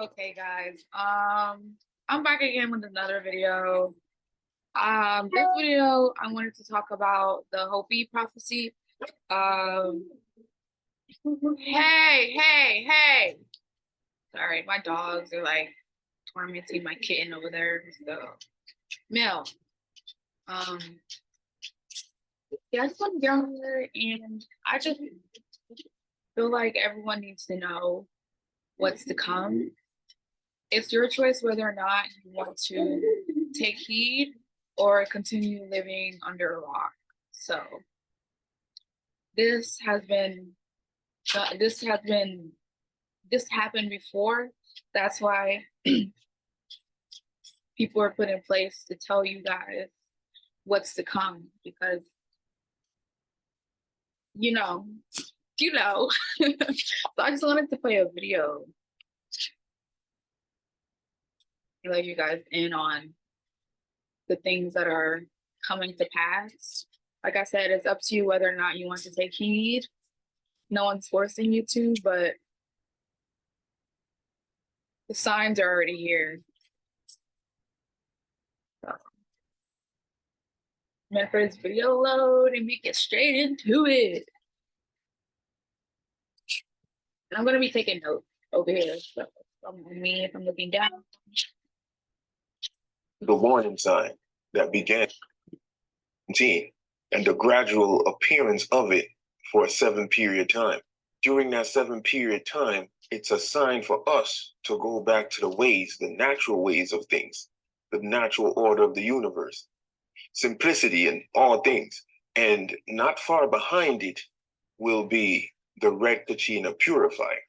Okay, guys. I'm back again with another video. This video I wanted to talk about the Hopi prophecy. Um, hey. Sorry, my dogs are like tormenting my kitten over there. So, Mel. Um, yeah, I just want to get on here and I just feel like everyone needs to know what's to come. It's your choice whether or not you want to take heed or continue living under a rock. So this has been this has been this happened before. That's why people are put in place to tell you guys what's to come because you know, so I just wanted to play a video to let you guys in on the things that are coming to pass. Like I said, it's up to you whether or not you want to take heed. No one's forcing you to, but the signs are already here. So, I'm meant for this video load and we get straight into it. And I'm gonna be taking notes over here. So me if I'm looking down. The warning sign that began and the gradual appearance of it for a 7-period time. During that 7-period time, it's a sign for us to go back to the ways, the natural ways of things, the natural order of the universe, simplicity in all things. And not far behind it will be the red Kachina purifier.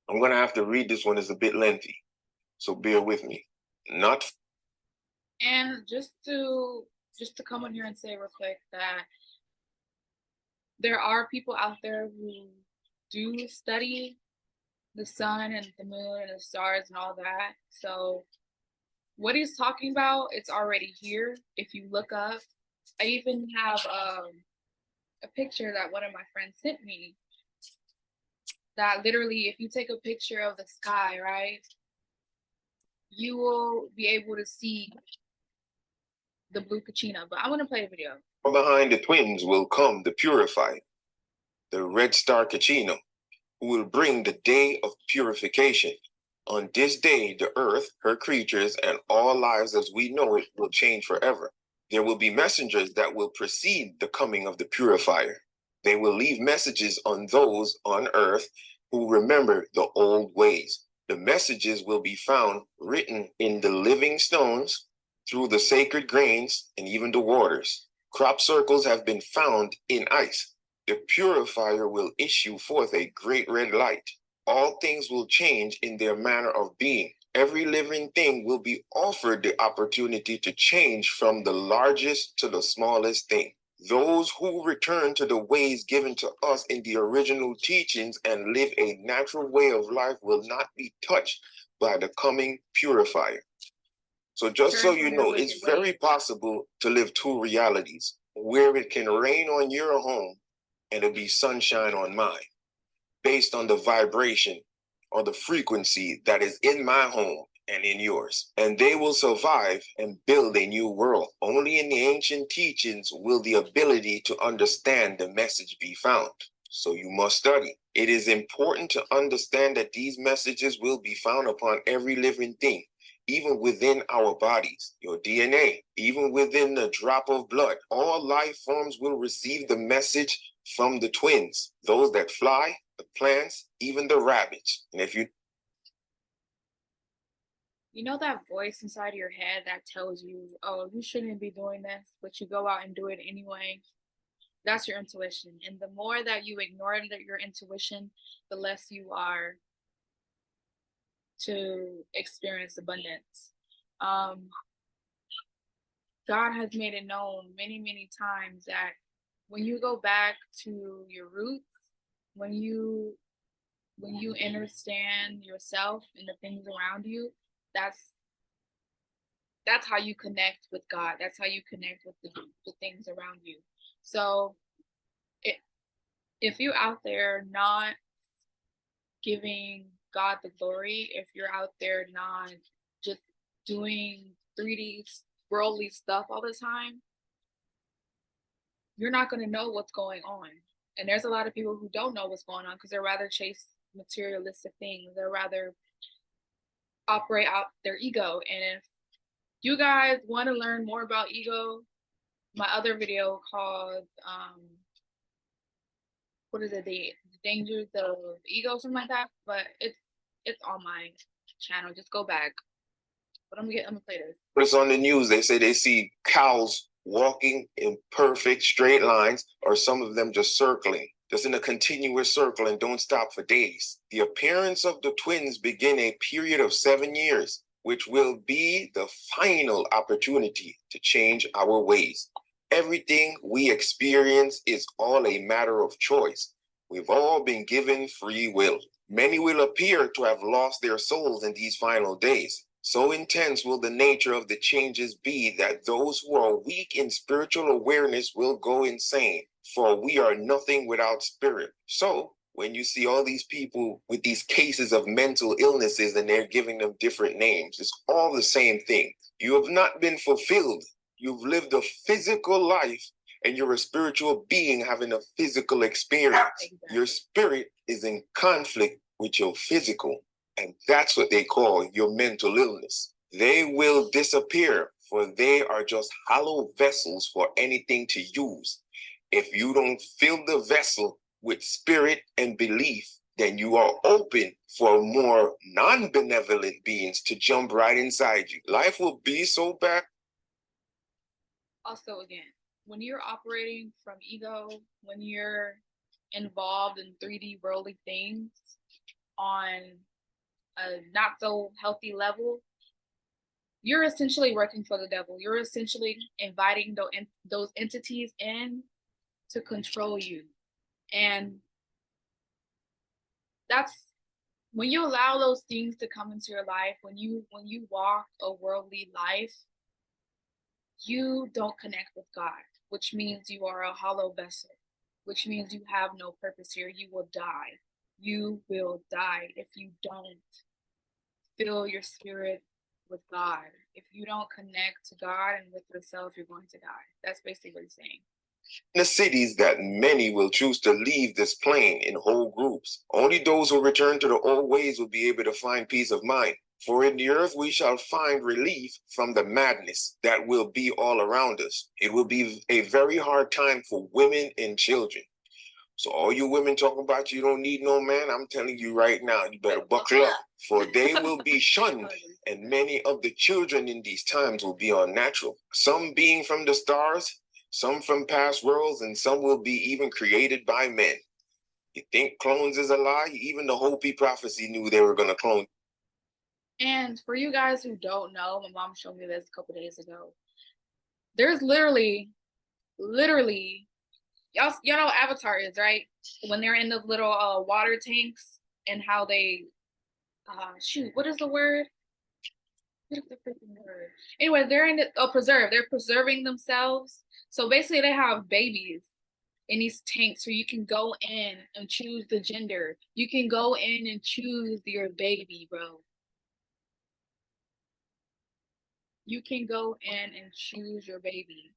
I'm going to have to read this one, it's a bit lengthy, so bear with me. And just to come on here and say real quick that there are people out there who do study the sun and the moon and the stars and all that. So what he's talking about, it's already here. If you look up, I even have a picture that one of my friends sent me that literally, if you take a picture of the sky, right, you will be able to see the blue Kachina. But I want to play a video. Behind the twins will come the purified, the red star Kachina, who will bring the day of purification. On this day, the earth, her creatures, and all lives as we know it will change forever. There will be messengers that will precede the coming of the purifier. They will leave messages on those on earth who remember the old ways. The messages will be found written in the living stones, through the sacred grains, and even the waters. Crop circles have been found in ice. The purifier will issue forth a great red light. All things will change in their manner of being. Every living thing will be offered the opportunity to change from the largest to the smallest thing. Those who return to the ways given to us in the original teachings and live a natural way of life will not be touched by the coming purifier. So just so you know, it's very possible to live two realities, where it can rain on your home and it'll be sunshine on mine, based on the vibration or the frequency that is in my home and in yours. And they will survive and build a new world. Only in the ancient teachings will the ability to understand the message be found. So you must study. It is important to understand that these messages will be found upon every living thing, even within our bodies, your DNA, even within the drop of blood. All life forms will receive the message from the twins, those that fly, the plants, even the rabbits. And if you know that voice inside your head that tells you, oh, you shouldn't be doing this, but you go out and do it anyway? That's your intuition. And the more that you ignore your intuition, the less you are to experience abundance. God has made it known many, many times that when you go back to your roots, when you understand yourself and the things around you, that's how you connect with God. That's how you connect with the things around you. So if you're out there not giving God the glory if you're out there not just doing 3D worldly stuff all the time. You're not going to know what's going on. And there's a lot of people who don't know what's going on because they're rather chase materialistic things. They're rather operate out their ego. And if you guys want to learn more about ego, my other video called what is it, the dangers of ego, something like that. But it's on my channel. Just go back. But I'm gonna play this. It's on the news. They say they see cows walking in perfect straight lines, or some of them just circling, just in a continuous circle and don't stop for days. The appearance of the twins begin a period of 7 years, which will be the final opportunity to change our ways. Everything we experience is all a matter of choice. We've all been given free will. Many will appear to have lost their souls in these final days. So intense will the nature of the changes be that those who are weak in spiritual awareness will go insane, for we are nothing without spirit. So when you see all these people with these cases of mental illnesses and they're giving them different names, it's all the same thing. You have not been fulfilled. You've lived a physical life and you're a spiritual being having a physical experience. Exactly. Your spirit is in conflict with your physical. And that's what they call your mental illness. They will disappear, for they are just hollow vessels for anything to use. If you don't fill the vessel with spirit and belief, then you are open for more non-benevolent beings to jump right inside you. Life will be so bad. Also, again, when you're operating from ego, when you're involved in 3D worldly things on a not so healthy level, you're essentially working for the devil. You're essentially inviting those entities in to control you. And that's when you allow those things to come into your life, when you walk a worldly life, you don't connect with God, which means you are a hollow vessel, which means you have no purpose here. You will die. You will die if you don't fill your spirit with God. If you don't connect to God and with yourself, you're going to die. That's basically what he's saying. In the cities that many will choose to leave this plane in whole groups. Only those who return to the old ways will be able to find peace of mind. For in the earth we shall find relief from the madness that will be all around us. It will be a very hard time for women and children. So all you women talking about you don't need no man, I'm telling you right now, you better buckle up, for they will be shunned, and many of the children in these times will be unnatural. Some being from the stars, some from past worlds, and some will be even created by men. You think clones is a lie? Even the Hopi prophecy knew they were going to clone. And for you guys who don't know, my mom showed me this a couple days ago. There's literally, y'all know what Avatar is, right? When they're in those little water tanks and how they, shoot, what is the word? What is the freaking word? Anyway, they're in preserve. They're preserving themselves. So basically, they have babies in these tanks where you can go in and choose the gender. You can go in and choose your baby, bro. You can go in and choose your baby.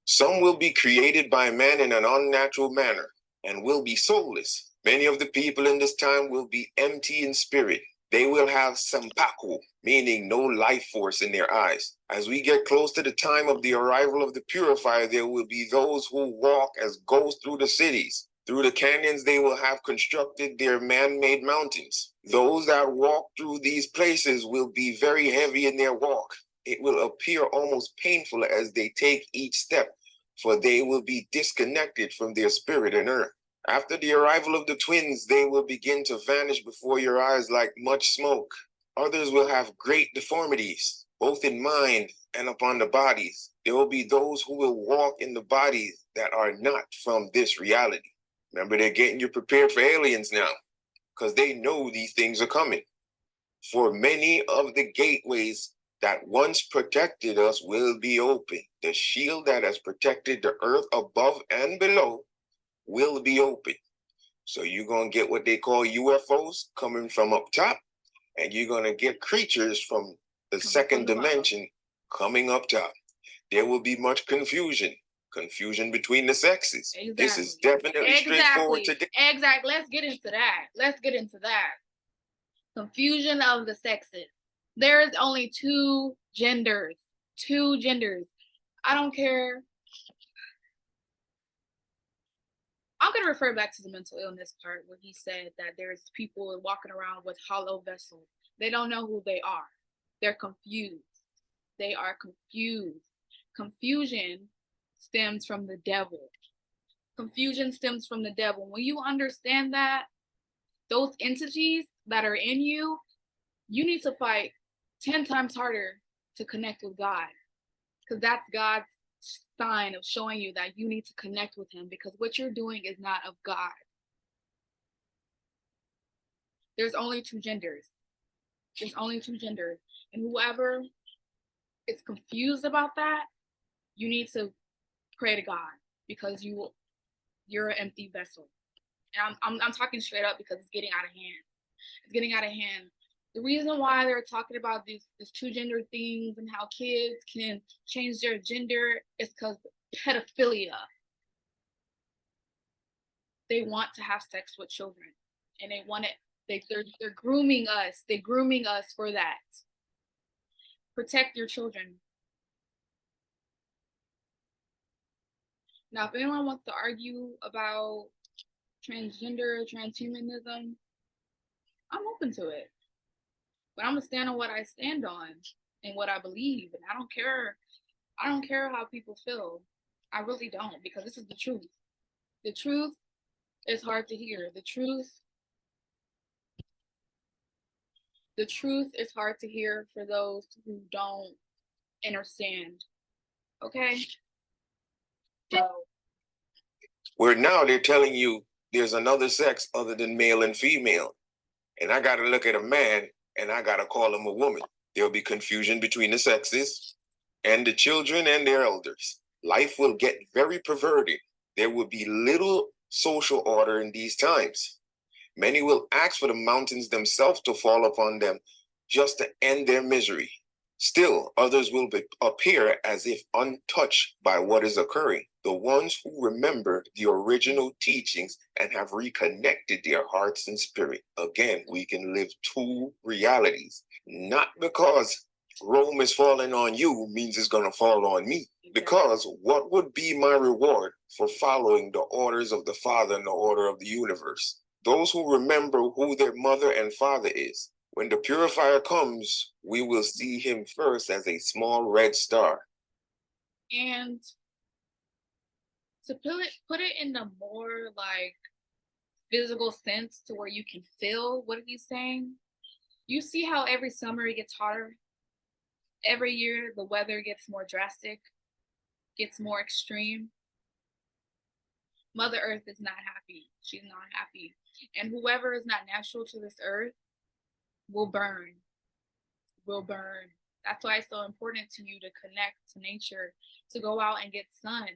Some will be created by man in an unnatural manner and will be soulless. Many of the people in this time will be empty in spirit. They will have sampaku, meaning no life force in their eyes. As we get close to the time of the arrival of the purifier, there will be those who walk as ghosts through the cities. Through the canyons, they will have constructed their man-made mountains. Those that walk through these places will be very heavy in their walk. It will appear almost painful as they take each step, for they will be disconnected from their spirit and earth. After the arrival of the twins, they will begin to vanish before your eyes like much smoke. Others will have great deformities, both in mind and upon the bodies. There will be those who will walk in the bodies that are not from this reality. Remember, they're getting you prepared for aliens now, because they know these things are coming. For many of the gateways that once protected us will be open. The shield that has protected the earth above and below will be open. So you're going to get what they call UFOs coming from up top, and you're going to get creatures from the second dimension coming up top. There will be much confusion between the sexes. Exactly. This is definitely straightforward today. Exactly. Let's get into that. Confusion of the sexes. There's only two genders. I don't care. I'm going to refer back to the mental illness part where he said that there's people walking around with hollow vessels. They don't know who they are. They're confused. They are confused. Confusion stems from the devil. Confusion stems from the devil. When you understand that, those entities that are in you, you need to fight 10 times harder to connect with God. Because that's God's sign of showing you that you need to connect with him, because what you're doing is not of God. There's only two genders. And whoever is confused about that, you need to pray to God, because you're an empty vessel. And I'm talking straight up because it's getting out of hand. The reason why they're talking about these two gender things and how kids can change their gender is because pedophilia. They want to have sex with children, and they want it. They're grooming us. They're grooming us for that. Protect your children. Now, if anyone wants to argue about transgender, transhumanism, I'm open to it. But I'm gonna stand on what I stand on and what I believe, and I don't care how people feel. I really don't, because this is the truth. The truth is hard to hear. The truth is hard to hear for those who don't understand. Okay? So where now they're telling you there's another sex other than male and female. And I gotta look at a man and I gotta call him a woman. There'll be confusion between the sexes and the children and their elders. Life will get very perverted. There will be little social order in these times. Many will ask for the mountains themselves to fall upon them just to end their misery. Still, others will appear as if untouched by what is occurring. The ones who remember the original teachings and have reconnected their hearts and spirit. Again, we can live two realities. Not because Rome is falling on you means it's going to fall on me. Because what would be my reward for following the orders of the Father and the order of the universe? Those who remember who their mother and father is. When the purifier comes, we will see him first as a small red star. And to put it in a more like physical sense to where you can feel what he's saying, you see how every summer it gets hotter? Every year the weather gets more drastic, gets more extreme. Mother Earth is not happy. She's not happy. And whoever is not natural to this earth will burn. That's why it's so important to you to connect to nature, to go out and get sun.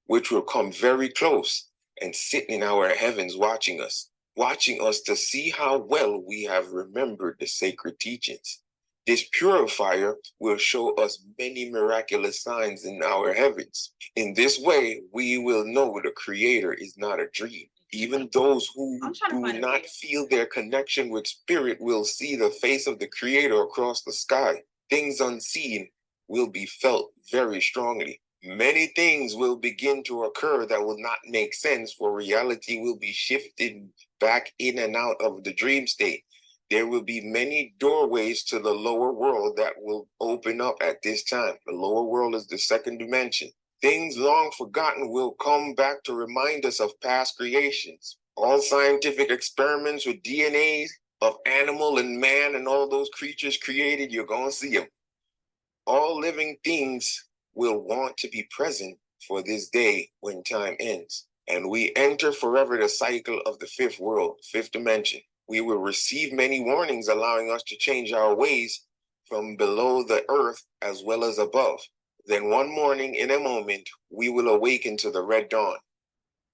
Which will come very close and sit in our heavens watching us to see how well we have remembered the sacred teachings. This purifier will show us many miraculous signs in our heavens. In this way, we will know the Creator is not a dream. Even those who do not feel their connection with spirit will see the face of the Creator across the sky. Things unseen will be felt very strongly. Many things will begin to occur that will not make sense, for reality will be shifted back in and out of the dream state. There will be many doorways to the lower world that will open up at this time. The lower world is the second dimension. Things long forgotten will come back to remind us of past creations. All scientific experiments with DNA of animal and man and all those creatures created, you're going to see them. All living things will want to be present for this day when time ends. And we enter forever the cycle of the fifth world, fifth dimension. We will receive many warnings allowing us to change our ways from below the earth as well as above. Then one morning, in a moment, we will awaken to the red dawn.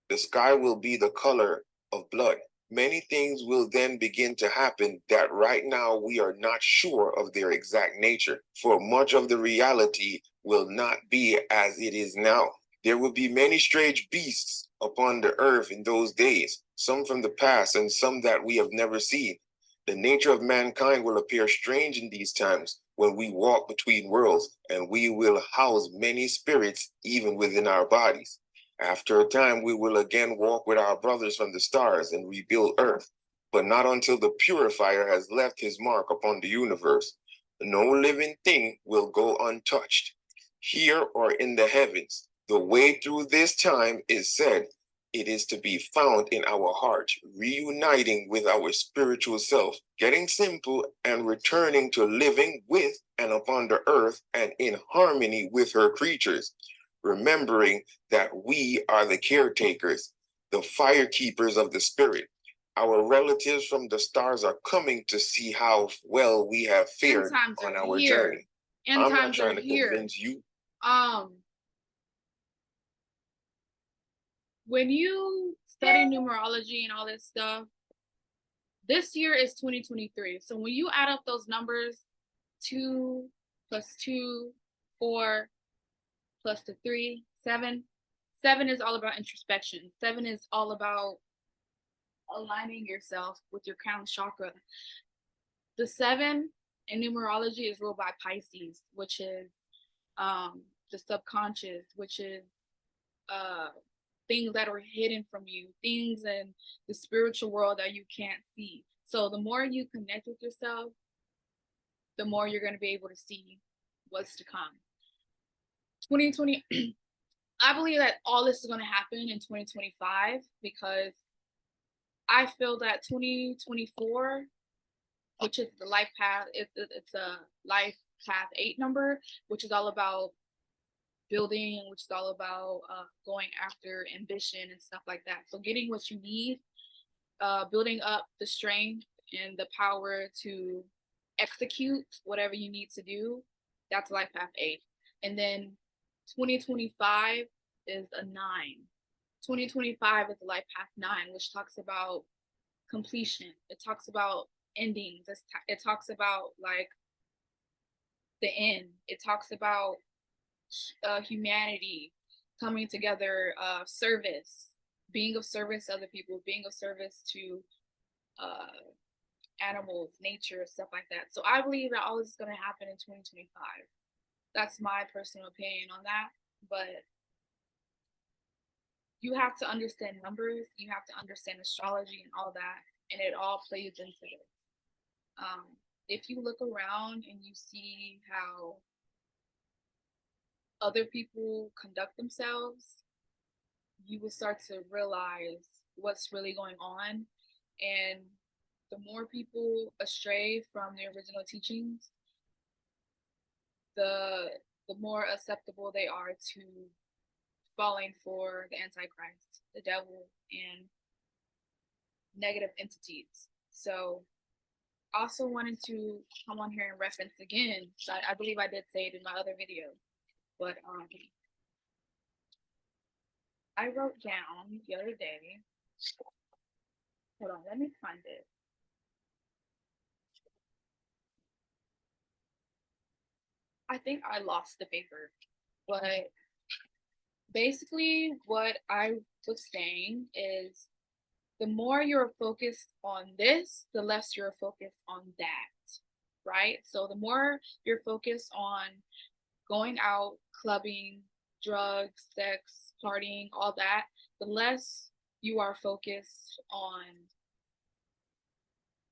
The sky will be the color of blood. Many things will then begin to happen that right now we are not sure of their exact nature, for much of the reality will not be as it is now. There will be many strange beasts upon the earth in those days, some from the past and some that we have never seen. The nature of mankind will appear strange in these times when we walk between worlds, and we will house many spirits even within our bodies. After a time, we will again walk with our brothers from the stars and rebuild earth, but not until the purifier has left his mark upon the universe. No living thing will go untouched, here or in the heavens. The way through this time is said, it is to be found in our heart, reuniting with our spiritual self, getting simple and returning to living with and upon the earth and in harmony with her creatures, remembering that we are the caretakers, the firekeepers of the spirit. Our relatives from the stars are coming to see how well we have fared on our journey. I'm not trying to convince you. When you study numerology and all this stuff, this year is 2023. So when you add up those numbers, 2 plus 2, 4 plus the 3, 7. 7 is all about introspection. 7 is all about aligning yourself with your crown chakra. The 7 in numerology is ruled by Pisces, which is the subconscious, which is things that are hidden from you, things in the spiritual world that you can't see. So the more you connect with yourself, the more you're going to be able to see what's to come. 2020, I believe that all this is going to happen in 2025 because I feel that 2024, which is the life path, it's a life path 8 number, which is all about building, which is all about going after ambition and stuff like that. So getting what you need, building up the strength and the power to execute whatever you need to do. That's life path 8. And then 2025 is a 9. 2025 is life path 9, which talks about completion. It talks about endings. It talks about like the end. It talks about humanity coming together, service, being of service to other people, being of service to animals, nature, stuff like that. So I believe that all this is going to happen in 2025. That's my personal opinion on that. But you have to understand numbers, you have to understand astrology and all that, and it all plays into this. If you look around and you see how other people conduct themselves, you will start to realize what's really going on. And the more people astray from the original teachings, the more acceptable they are to falling for the Antichrist, the devil, and negative entities. So also wanted to come on here and reference again, so I believe I did say it in my other video, but I wrote down the other day, hold on, let me find it. I think I lost the paper, but basically what I was saying is the more you're focused on this, the less you're focused on that, right? So the more you're focused on going out, clubbing, drugs, sex, partying, all that, the less you are focused on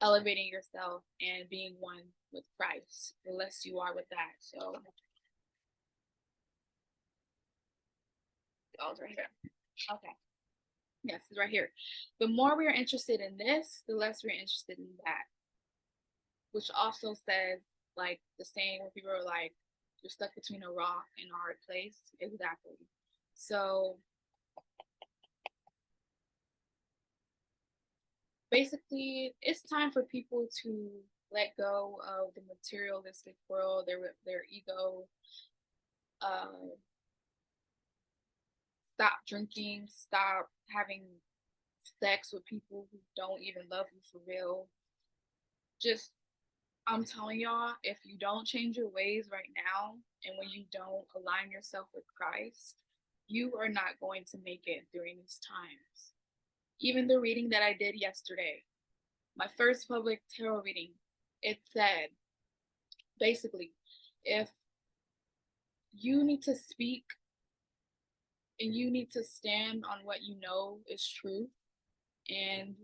elevating yourself and being one with Christ, the less you are with that. So, oh, it's right here. Okay. Yes, it's right here. The more we are interested in this, the less we're interested in that. Which also says, like the saying where people are like, you're stuck between a rock and a hard place. Exactly. So basically, it's time for people to let go of the materialistic world, their ego, stop drinking, stop having sex with people who don't even love you for real. Just, I'm telling y'all, if you don't change your ways right now, and when you don't align yourself with Christ, you are not going to make it during these times. Even the reading that I did yesterday, my first public tarot reading, it said basically, if you need to speak and you need to stand on what you know is true, and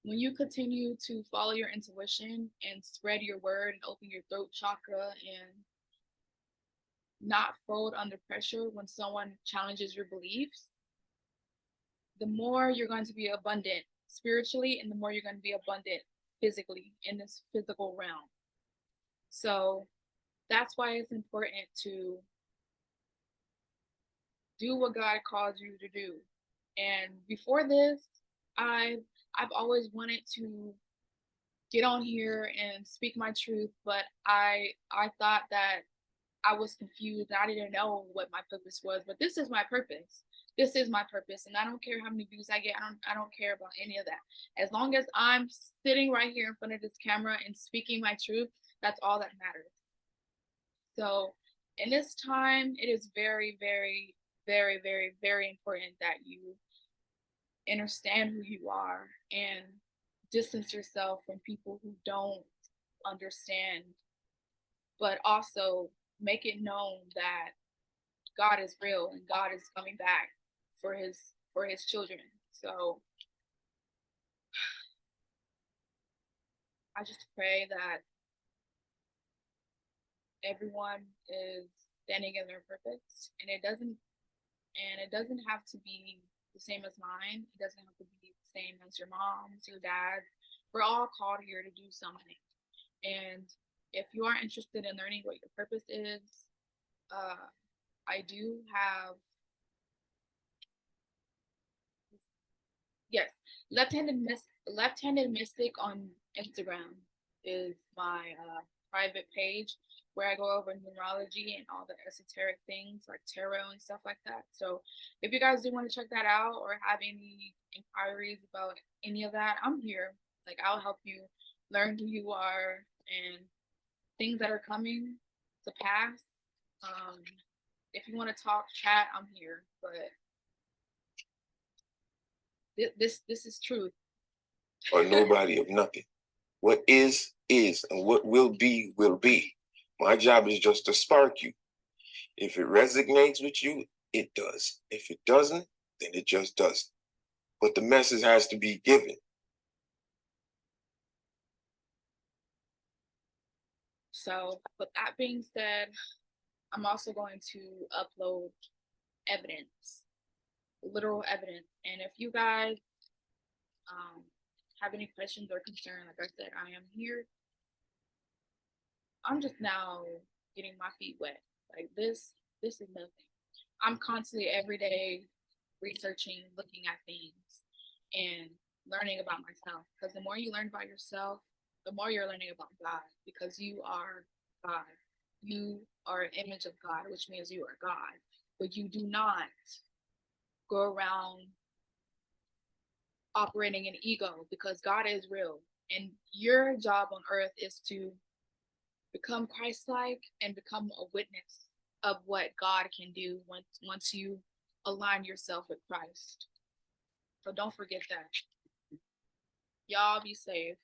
when you continue to follow your intuition and spread your word and open your throat chakra and not fold under pressure when someone challenges your beliefs, the more you're going to be abundant spiritually and the more you're going to be abundant physically in this physical realm. So that's why it's important to do what God calls you to do. And before this, I've always wanted to get on here and speak my truth, but I thought that I was confused. I didn't know what my purpose was, but this is my purpose. This is my purpose, and I don't care how many views I get. I don't care about any of that. As long as I'm sitting right here in front of this camera and speaking my truth, that's all that matters. So, in this time, it is very, very, very, very, very important that you understand who you are and distance yourself from people who don't understand, but also make it known that God is real and God is coming back for his children. So I just pray that everyone is standing in their purpose, and it doesn't have to be the same as mine. It doesn't have to be the same as your mom's, your dad's. We're all called here to do something. And if you are interested in learning what your purpose is, I do have, yes, left-handed mystic on Instagram is my private page where I go over numerology and all the esoteric things like tarot and stuff like that. So if you guys do want to check that out or have any inquiries about any of that, I'm here. Like, I'll help you learn who you are and things that are coming to pass. If you want to talk, chat, I'm here. But this is truth. Or nobody of nothing. What is, and what will be, will be. My job is just to spark you. If it resonates with you, it does. If it doesn't, then it just doesn't. But the message has to be given. So, with that being said, I'm also going to upload evidence, literal evidence. And if you guys have any questions or concern, like I said, I am here. I'm just now getting my feet wet. Like, this is nothing. I'm constantly every day researching, looking at things, and learning about myself. Because the more you learn about yourself, the more you're learning about God. Because you are God. You are an image of God, which means you are God. But you do not go around operating in ego, because God is real. And your job on earth is to become Christ-like and become a witness of what God can do once you align yourself with Christ. So don't forget that. Y'all be safe.